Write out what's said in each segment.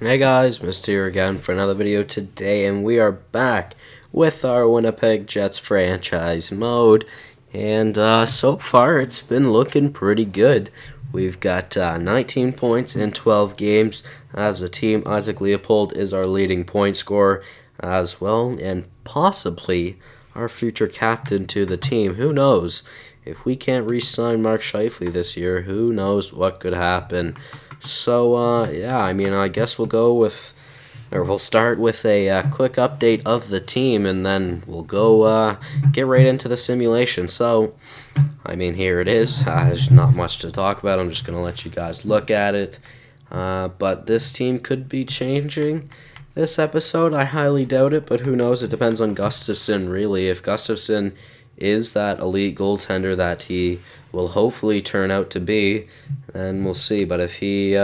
Hey guys, Mr. here again for another video today, and we are back with our Winnipeg Jets franchise mode, and so far it's been looking pretty good. We've got 19 points in 12 games as a team. Isaac Leopold is our leading point scorer as well, and possibly our future captain to the team. Who knows? If we can't re-sign Mark Scheifele this year, who knows what could happen. So, yeah, I guess we'll start with a quick update of the team, and then we'll go get right into the simulation. So, here it is. There's not much to talk about. I'm just going to let you guys look at it. But this team could be changing this episode. I highly doubt it, but who knows? It depends on Gustafsson, really. If Gustafsson is that elite goaltender that he will hopefully turn out to be, then we'll see. But if he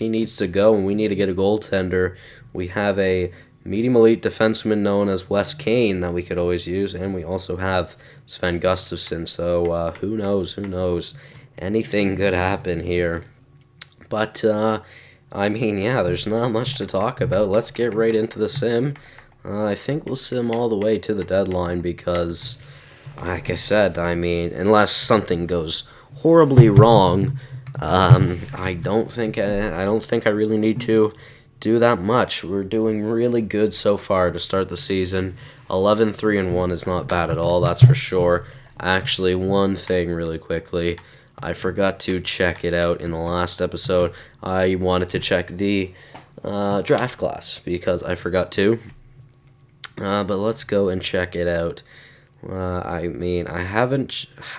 needs to go and we need to get a goaltender, we have a medium elite defenseman known as Wes Kane that we could always use, and we also have Sven Gustafsson. So who knows? Who knows? Anything could happen here. But yeah, there's not much to talk about. Let's get right into the sim. I think we'll sim all the way to the deadline because, like I said, unless something goes horribly wrong, I don't think I really need to do that much. We're doing really good so far to start the season. 11-3-1 is not bad at all, that's for sure. Actually, one thing really quickly, I forgot to check it out in the last episode. I wanted to check the draft class because I forgot to. But let's go and check it out. I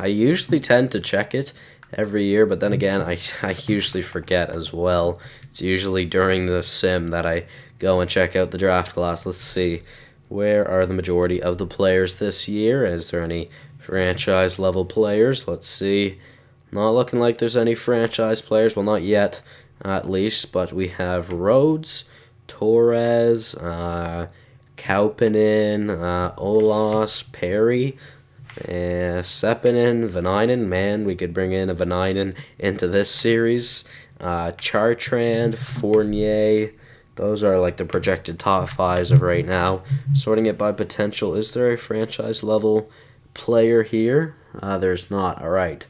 usually tend to check it every year, but then again, I usually forget as well. It's usually during the sim that I go and check out the draft class. Let's see. Where are the majority of the players this year? Is there any franchise level players? Let's see. Not looking like there's any franchise players. Well, not yet, at least, but we have Rhodes, Torres, Kaupinen, Olas, Perry, Sepinen, Vanainen. Man, we could bring in a Vanainen into this series. Chartrand, Fournier. Those are like the projected top fives of right now. Sorting it by potential. Is there a franchise level player here? There's not. All right.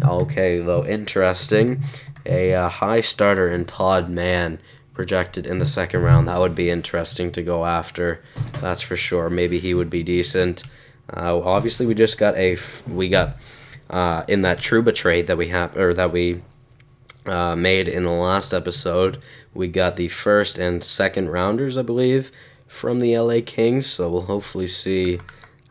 Okay, though, interesting. A high starter in Todd Mann projected in the second round. That would be interesting to go after. That's for sure. Maybe he would be decent. Obviously, we got in that Trouba trade that we made in the last episode. We got the first and second rounders, I believe, from the LA Kings. So we'll hopefully see.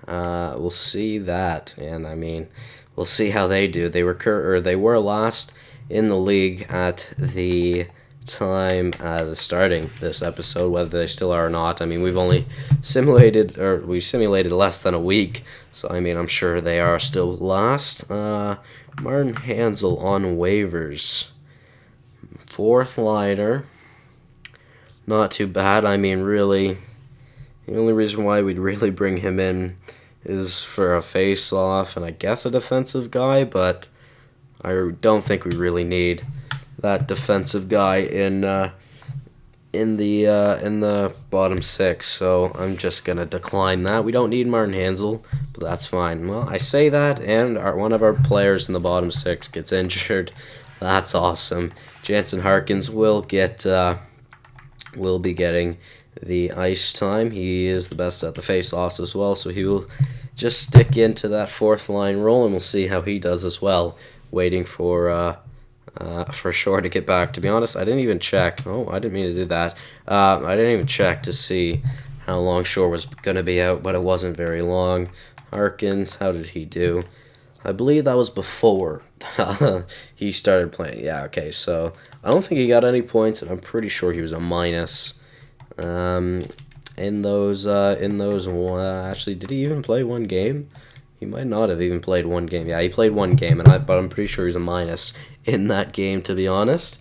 We'll see that, and we'll see how they do. They were last in the league at the time starting this episode. Whether they still are or not, we've only simulated less than a week, so I'm sure they are still last. Martin Hansel on waivers, fourth liner, not too bad. Really, the only reason why we'd really bring him in is for a face-off and I guess a defensive guy, but I don't think we really need that defensive guy in the bottom six, so I'm just gonna decline that. We don't need Martin Hansel, but that's fine. Well, I say that, and one of our players in the bottom six gets injured. That's awesome. Jansen Harkins will be getting the ice time. He is the best at the face-offs as well, so he will just stick into that fourth line role, and we'll see how he does as well. Waiting for Shore to get back. To be honest, I didn't even check. Oh, I didn't mean to do that. I didn't even check to see how long Shore was going to be out, but it wasn't very long. Harkins, how did he do? I believe that was before he started playing. Yeah, okay, so I don't think he got any points, and I'm pretty sure he was a minus. Actually, did he even play one game? He might not have even played one game. Yeah, he played one game, but I'm pretty sure he's a minus in that game, to be honest.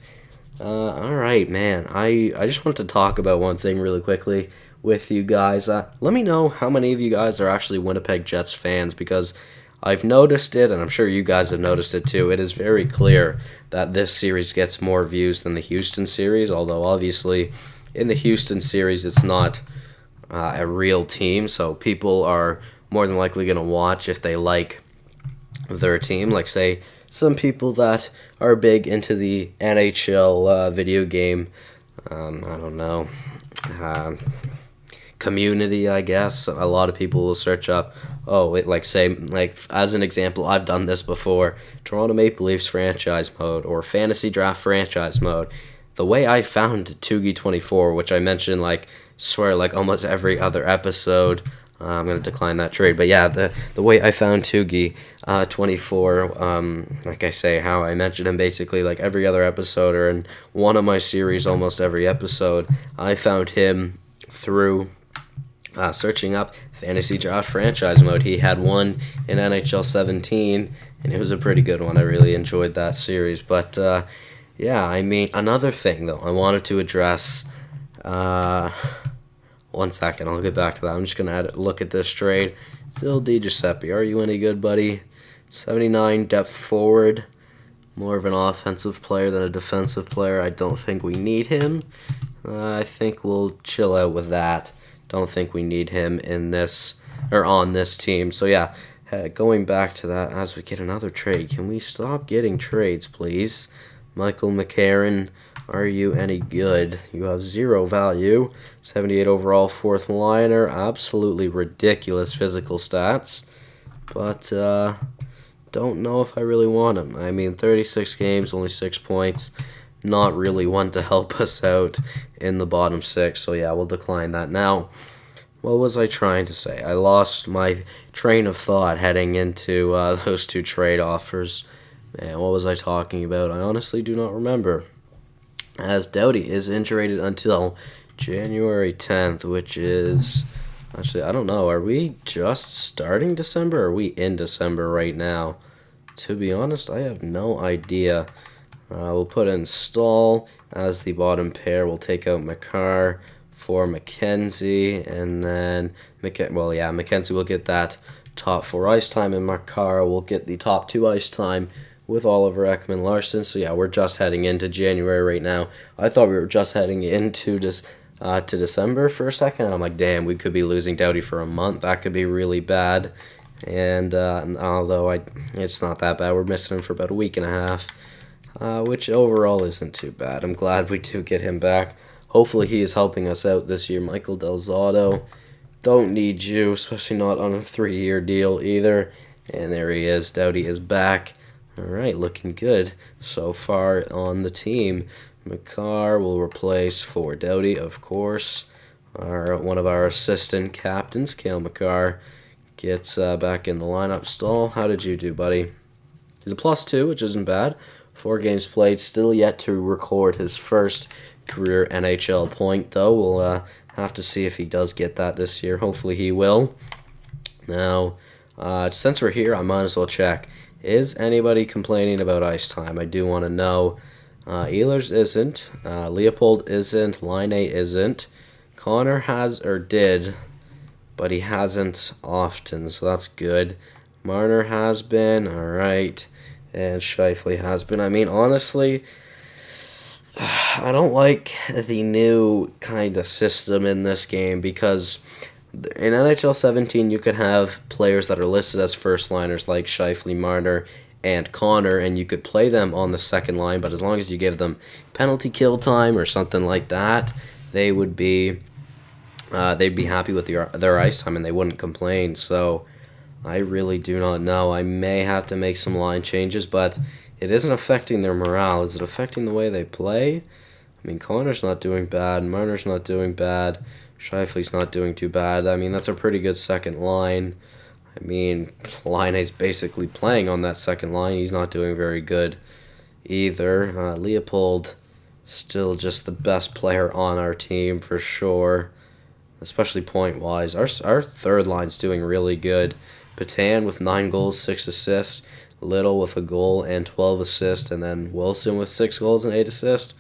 All right, man. I just wanted to talk about one thing really quickly with you guys. Let me know how many of you guys are actually Winnipeg Jets fans, because I've noticed it, and I'm sure you guys have noticed it too. It is very clear that this series gets more views than the Houston series, although obviously in the Houston series it's not a real team, so people are more than likely going to watch if they like their team. Like, say, some people that are big into the NHL video game, I don't know, community, I guess. A lot of people will search up, as an example, I've done this before, Toronto Maple Leafs franchise mode or fantasy draft franchise mode. The way I found Tugi24, which I mentioned, almost every other episode, I'm going to decline that trade. But yeah, the way I found Tugi24, like I say, how I mentioned him basically like every other episode or in one of my series, almost every episode, I found him through searching up fantasy draft franchise mode. He had one in NHL 17, and it was a pretty good one. I really enjoyed that series. But yeah, I mean, another thing though I wanted to address. 1 second, I'll get back to that. I'm just gonna look at this trade. Phil DiGiuseppe, are you any good, buddy? 79 depth forward, more of an offensive player than a defensive player. I don't think we need him. I think we'll chill out with that. Don't think we need him in this or on this team. So yeah, going back to that, as we get another trade, can we stop getting trades, please? Michael McCarron, are you any good? You have 0 value. 78 overall, 4th liner. Absolutely ridiculous physical stats. But don't know if I really want him. I mean, 36 games, only 6 points. Not really one to help us out in the bottom 6. So yeah, we'll decline that. Now, what was I trying to say? I lost my train of thought heading into those 2 trade offers. Man, what was I talking about? I honestly do not remember. As Doughty is injured until January 10th, which is... Actually, I don't know. Are we just starting December, or are we in December right now? To be honest, I have no idea. We'll put in Stahl as the bottom pair. We'll take out McCarr for McKenzie, and then... McKenzie will get that top 4 ice time, and McCarr will get the top 2 ice time with Oliver Ekman-Larsson. So yeah, we're just heading into January right now. I thought we were just heading into to December for a second. I'm like, damn, we could be losing Doughty for a month. That could be really bad. And although it's not that bad, we're missing him for about a week and a half, which overall isn't too bad. I'm glad we do get him back. Hopefully he is helping us out this year. Michael Del Zotto, don't need you, especially not on a 3-year deal either. And there he is. Doughty is back. All right, looking good so far on the team. McCarr will replace for Doughty, of course. One of our assistant captains, Cale McCarr, gets back in the lineup. Stahl, how did you do, buddy? He's a +2, which isn't bad. 4 games played, still yet to record his first career NHL point, though. We'll have to see if he does get that this year. Hopefully he will. Now, since we're here, I might as well check. Is anybody complaining about ice time? I do want to know. Ehlers isn't. Leopold isn't. Line isn't. Connor has or did, but he hasn't often, so that's good. Marner has been. All right. And Scheifele has been. I mean, honestly, I don't like the new kind of system in this game because in NHL 17, you could have players that are listed as first liners like Scheifele, Marner, and Connor, and you could play them on the second line, but as long as you give them penalty kill time or something like that, they would be they'd be happy with their ice time and they wouldn't complain. So I really do not know. I may have to make some line changes, but it isn't affecting their morale. Is it affecting the way they play? I mean, Connor's not doing bad, Marner's not doing bad, Scheifele's not doing too bad. I mean, that's a pretty good second line. I mean, Laine's basically playing on that second line. He's not doing very good either. Leopold, still just the best player on our team for sure, especially point-wise. Our third line's doing really good. Patan with 9 goals, 6 assists. Little with a goal and 12 assists. And then Wilson with 6 goals and 8 assists.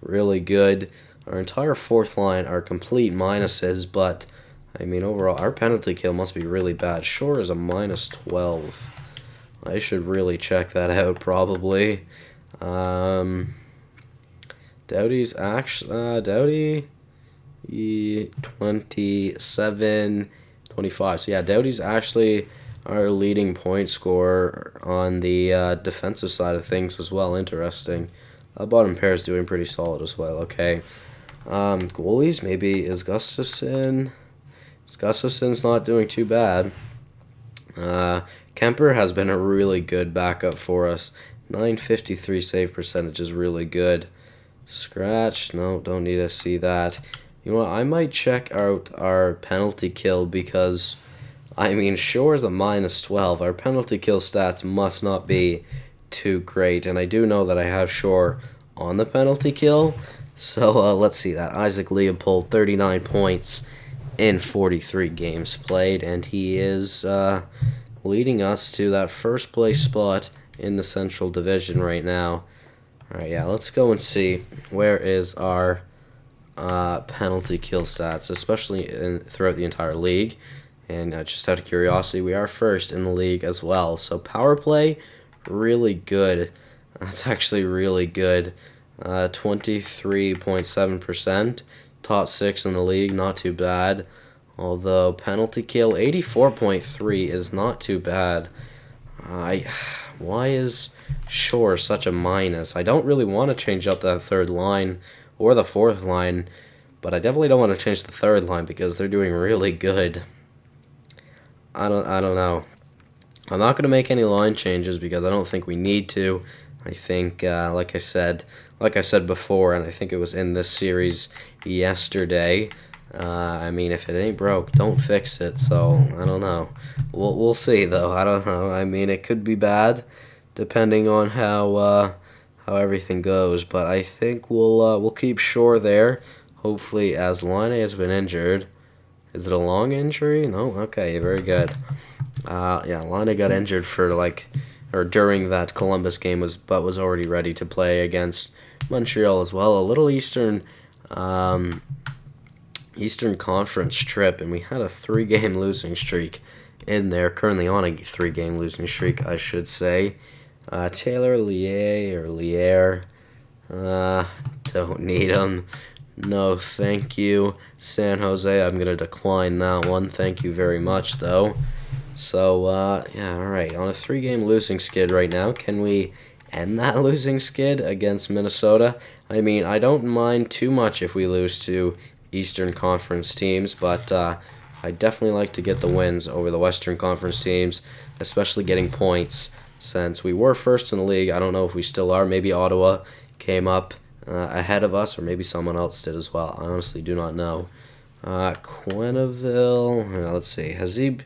Really good. Our entire fourth line are complete minuses, but, I mean, overall, our penalty kill must be really bad. Shore is a -12. I should really check that out probably. Doughty's actually Doughty 27, 25. So yeah, Doughty's actually our leading point scorer on the defensive side of things as well. Interesting. Bottom pair is doing pretty solid as well. Okay. Goalies, maybe is Gustafsson. Gustafsson's not doing too bad. Kemper has been a really good backup for us. 953 save percentage is really good. Scratch, no, don't need to see that. You know what, I might check out our penalty kill because, I mean, Shore's a -12. Our penalty kill stats must not be too great, and I do know that I have Shore on the penalty kill. So let's see that. Isaac Leopold, 39 points in 43 games played, and he is leading us to that first place spot in the Central Division right now. Alright, yeah, let's go and see where is our penalty kill stats, especially throughout the entire league. And just out of curiosity, we are first in the league as well. So power play, really good. That's actually really good. 23.7%. Top 6 in the league, not too bad. Although penalty kill, 84.3 is not too bad. Why is Shore such a minus? I don't really want to change up that third line or the fourth line, but I definitely don't want to change the third line because they're doing really good. I don't know. I'm not going to make any line changes because I don't think we need to. I think, like I said before, and I think it was in this series yesterday. I mean, if it ain't broke, don't fix it. So I don't know. We'll see though. I don't know. I mean, it could be bad, depending on how everything goes. But I think we'll keep Shore there. Hopefully, as Line has been injured. Is it a long injury? No. Okay. Very good. Yeah, Line got injured during that Columbus game but was already ready to play against Montreal as well. A little Eastern Conference trip, and we had a 3-game losing streak in there. Currently on a 3-game losing streak, I should say. Taylor Lier, don't need him. No, thank you. San Jose, I'm going to decline that one. Thank you very much, though. So, yeah, alright. On a 3-game losing skid right now. Can we end that losing skid against Minnesota? I mean, I don't mind too much if we lose to Eastern Conference teams, but I definitely like to get the wins over the Western Conference teams, especially getting points since we were first in the league. I don't know if we still are. Maybe Ottawa came up ahead of us, or maybe someone else did as well. I honestly do not know. Quenneville, let's see. Has he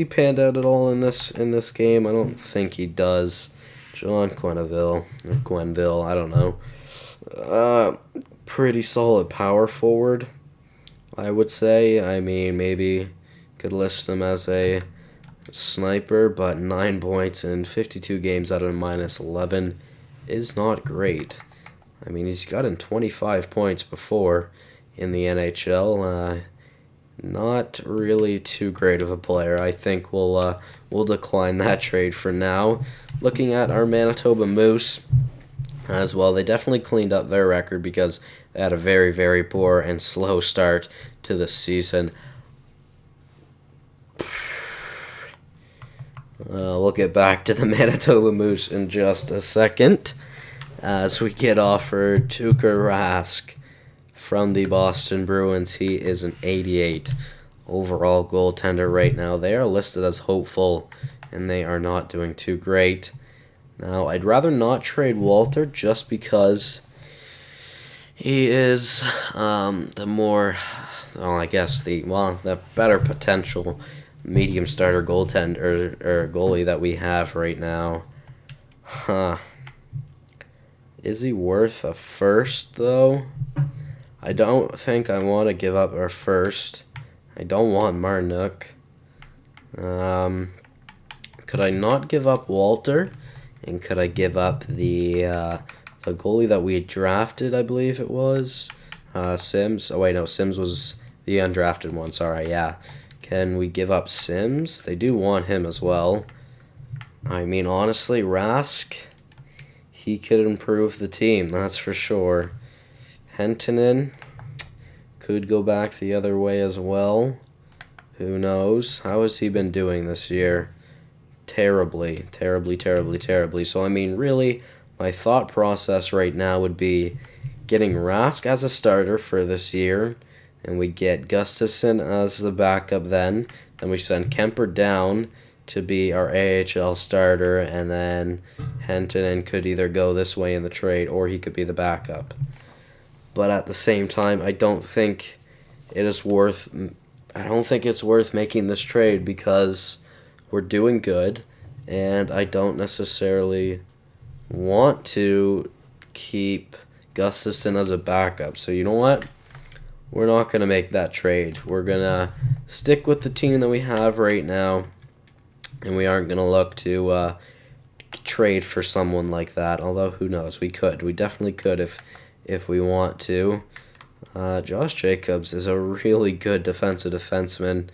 panned out at all in this game? I don't think he does. John Quenneville or Quenneville, I don't know. Pretty solid power forward, I would say. I mean, maybe could list him as a sniper, but 9 points in 52 games out of -11 is not great. I mean, he's gotten 25 points before in the NHL. Not really too great of a player. I think we'll decline that trade for now. Looking at our Manitoba Moose as well, they definitely cleaned up their record because they had a very, very poor and slow start to the season. We'll get back to the Manitoba Moose in just a second as we get offered Tuukka Rask from the Boston Bruins. He is an 88 overall goaltender right now. They are listed as hopeful, and they are not doing too great. Now, I'd rather not trade Walter just because he is the better potential medium starter goaltender or goalie that we have right now. Is he worth a first, though? I don't think I want to give up our first. I don't want Marnook. Could I not give up Walter? And could I give up the goalie that we drafted, I believe it was? Sims? Oh, wait, no, Sims was the undrafted one. Sorry, yeah. Can we give up Sims? They do want him as well. I mean, honestly, Rask, he could improve the team, that's for sure. Hentonen could go back the other way as well. Who knows? How has he been doing this year? Terribly, terribly, terribly, terribly. So, I mean, really, my thought process right now would be getting Rask as a starter for this year, and we get Gustafsson as the backup then. Then we send Kemper down to be our AHL starter, and then Hentonen could either go this way in the trade or he could be the backup. But at the same time, I don't think it's worth making this trade because we're doing good, and I don't necessarily want to keep Gustafsson as a backup. So you know what? We're not going to make that trade. We're going to stick with the team that we have right now, and we aren't going to look to trade for someone like that. Although, who knows? We could. We definitely could if we want to. Josh Jacobs is a really good defensive defenseman.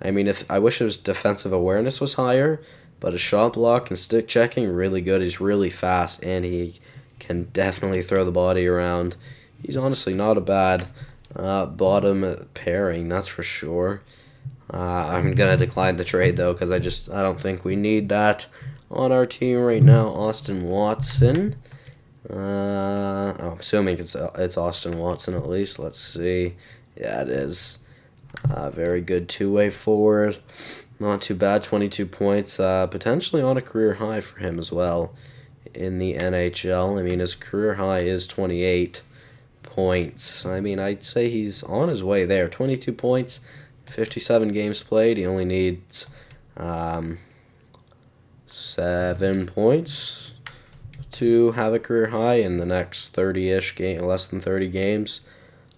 I mean, I wish his defensive awareness was higher, but his shot block and stick checking, really good. He's really fast, and he can definitely throw the body around. He's honestly not a bad bottom pairing, that's for sure. I'm going to decline the trade, though, because I don't think we need that on our team right now. Austin Watson. I'm assuming it's Austin Watson at least. Let's see. Yeah, it is. Very good two-way forward. Not too bad. 22 points. Potentially on a career high for him as well in the NHL. I mean, his career high is 28 points. I mean, I'd say he's on his way there. 22 points, 57 games played. He only needs 7 points to have a career high in the next 30-ish game, less than 30 games.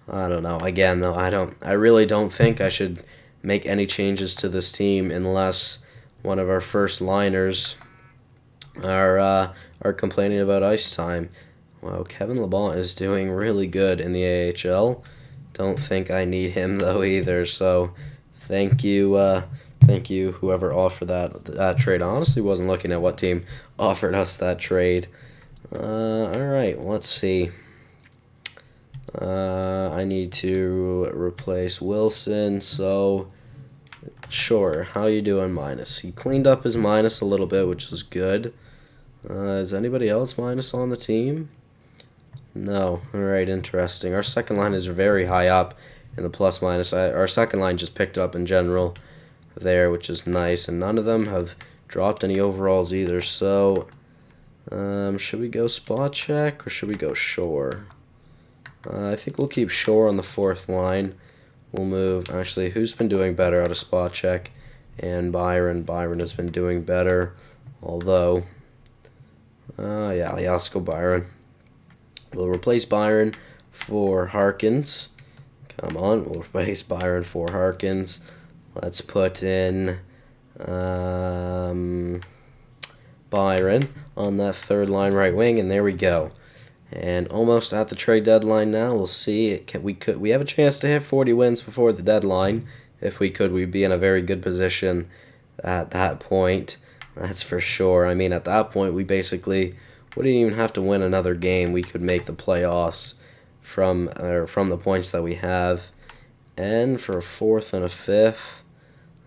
I don't know. Again, though, I really don't think I should make any changes to this team unless one of our first liners are complaining about ice time. Wow, Kevin Labanc is doing really good in the AHL. Don't think I need him though either. So, thank you whoever offered that trade. I honestly wasn't looking at what team offered us that trade. All right, let's see. I need to replace Wilson, so sure. How you doing, minus? He cleaned up his minus a little bit, which is good. Is anybody else minus on the team? No. All right, interesting. Our second line is very high up in the plus minus. Our second line just picked up in general there, which is nice, and none of them have dropped any overalls either. So, should we go spot check or should we go Shore? I think we'll keep Shore on the fourth line. We'll move. Actually, who's been doing better out of spot check? And Byron. Byron has been doing better, although, yeah, let's go Byron. We'll replace Byron for Harkins. Come on, we'll replace Byron for Harkins. Let's put in Byron on that third line right wing, and there we go. And almost at the trade deadline now. We'll see. We have a chance to hit 40 wins before the deadline. If we could, we'd be in a very good position at that point. That's for sure. I mean, at that point, we basically wouldn't even have to win another game. We could make the playoffs from the points that we have. And for a fourth and a fifth,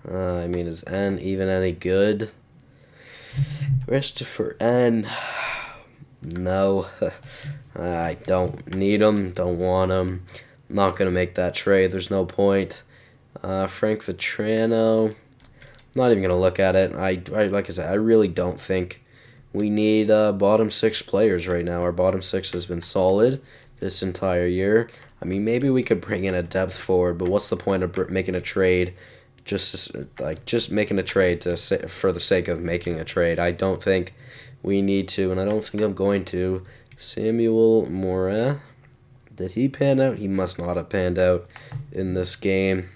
I mean, is N even any good? Christopher N. No, I don't need him, don't want him. I'm not going to make that trade. There's no point. Frank Vetrano, not even going to look at it. Like I said, I really don't think we need bottom six players right now. Our bottom six has been solid this entire year. I mean, maybe we could bring in a depth forward, but what's the point of making a trade? Just making a trade for the sake of making a trade. I don't think we need to, and I don't think I'm going to. Samuel Morin, did he pan out? He must not have panned out in this game.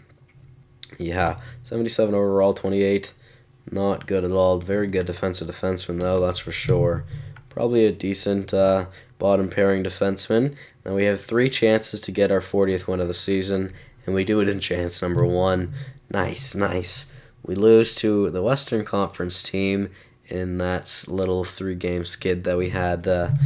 Yeah, 77 overall, 28. Not good at all. Very good defensive defenseman, though, that's for sure. Probably a decent bottom pairing defenseman. Now we have 3 chances to get our 40th win of the season, and we do it in chance number 1. Nice. We lose to the Western Conference team in that little 3-game skid that we had. That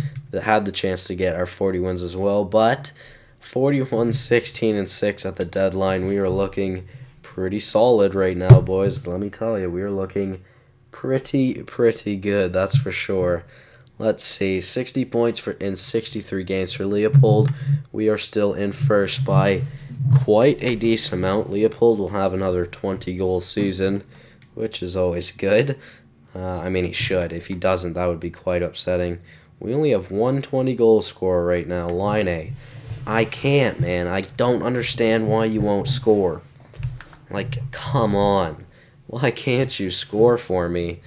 had the chance to get our 40 wins as well, but 41, 16, and 6 at the deadline. We are looking pretty solid right now, boys. Let me tell you, we are looking pretty good. That's for sure. Let's see, 60 points in 63 games for Leopold. We are still in first by quite a decent amount. Leopold will have another 20-goal season, which is always good. I mean, he should. If he doesn't, that would be quite upsetting. We only have one 20-goal scorer right now, Line. I can't, man. I don't understand why you won't score. Like, come on. Why can't you score for me?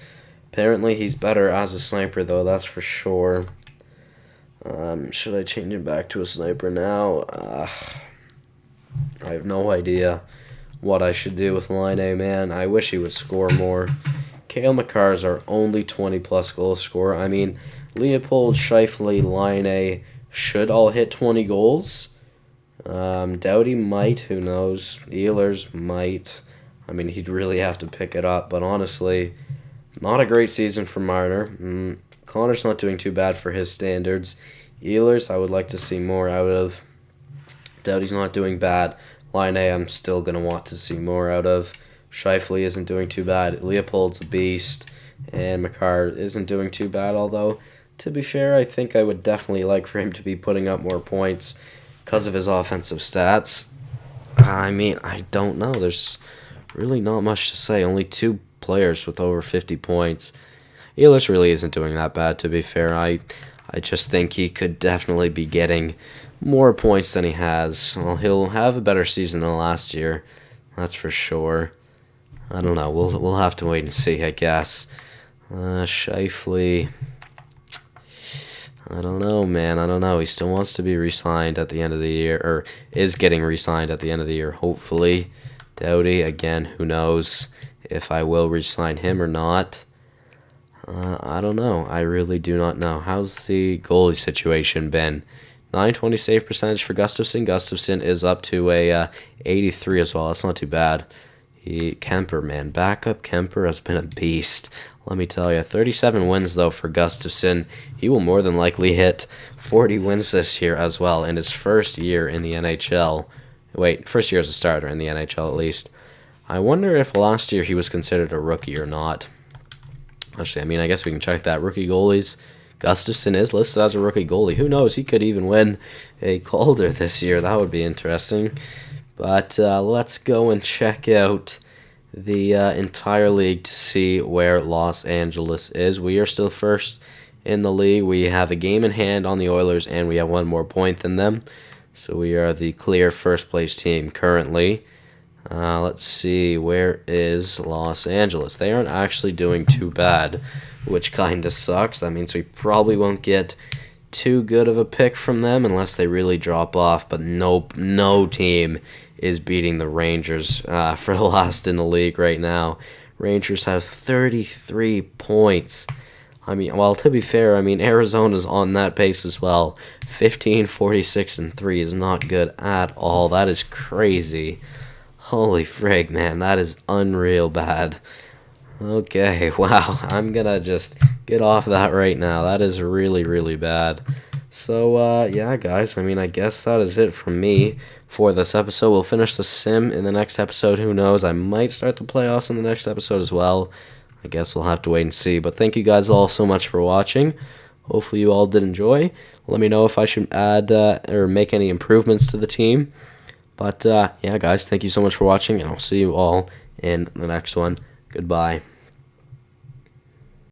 Apparently, he's better as a sniper, though, that's for sure. Should I change him back to a sniper now? I have no idea what I should do with Line, man. I wish he would score more. Cale Makar is our only 20-plus goal scorer. I mean, Leopold, Scheifele, Line should all hit 20 goals. Doughty might, who knows. Ehlers might. I mean, he'd really have to pick it up, but honestly, not a great season for Marner. Connor's not doing too bad for his standards. Ehlers, I would like to see more out of. Doughty's not doing bad. Line I'm still going to want to see more out of. Scheifele isn't doing too bad. Leopold's a beast. And Makar isn't doing too bad, although, to be fair, I think I would definitely like for him to be putting up more points because of his offensive stats. I mean, I don't know. There's really not much to say. Only 2 players with over 50 points. Ehlers really isn't doing that bad, to be fair. I just think he could definitely be getting more points than he has. Well, he'll have a better season than last year, that's for sure. I don't know. We'll have to wait and see, I guess. Scheifele, I don't know, man. I don't know. He still wants to be re-signed at the end of the year, or is getting re-signed at the end of the year, hopefully. Doughty, again, who knows if I will re-sign him or not. I don't know. I really do not know. How's the goalie situation been? 920 save percentage for Gustafsson. Gustafsson is up to a 83 as well. That's not too bad. Kemper, man. Backup Kemper has been a beast. Let me tell you. 37 wins, though, for Gustafsson. He will more than likely hit 40 wins this year as well in his first year in the NHL. Wait, first year as a starter in the NHL, at least. I wonder if last year he was considered a rookie or not. Actually, I mean, I guess we can check that. Rookie goalies. Gustafsson is listed as a rookie goalie. Who knows? He could even win a Calder this year. That would be interesting. But let's go and check out the entire league to see where Los Angeles is. We are still first in the league. We have a game in hand on the Oilers, and we have 1 more point than them. So we are the clear first-place team currently. Let's see, where is Los Angeles? They aren't actually doing too bad, which kind of sucks. That means we probably won't get too good of a pick from them unless they really drop off. But no team is beating the Rangers for last in the league right now. Rangers have 33 points. I mean, well, to be fair, I mean, Arizona's on that pace as well. 15, 46, and 3 is not good at all. That is crazy. Holy frig, man, that is unreal bad. Okay, wow, I'm gonna just get off that right now. That is really bad. So, yeah, guys, I mean, I guess that is it from me for this episode. We'll finish the sim in the next episode. Who knows? I might start the playoffs in the next episode as well. I guess we'll have to wait and see. But thank you guys all so much for watching. Hopefully you all did enjoy. Let me know if I should add or make any improvements to the team. But, yeah, guys, thank you so much for watching, and I'll see you all in the next one. Goodbye.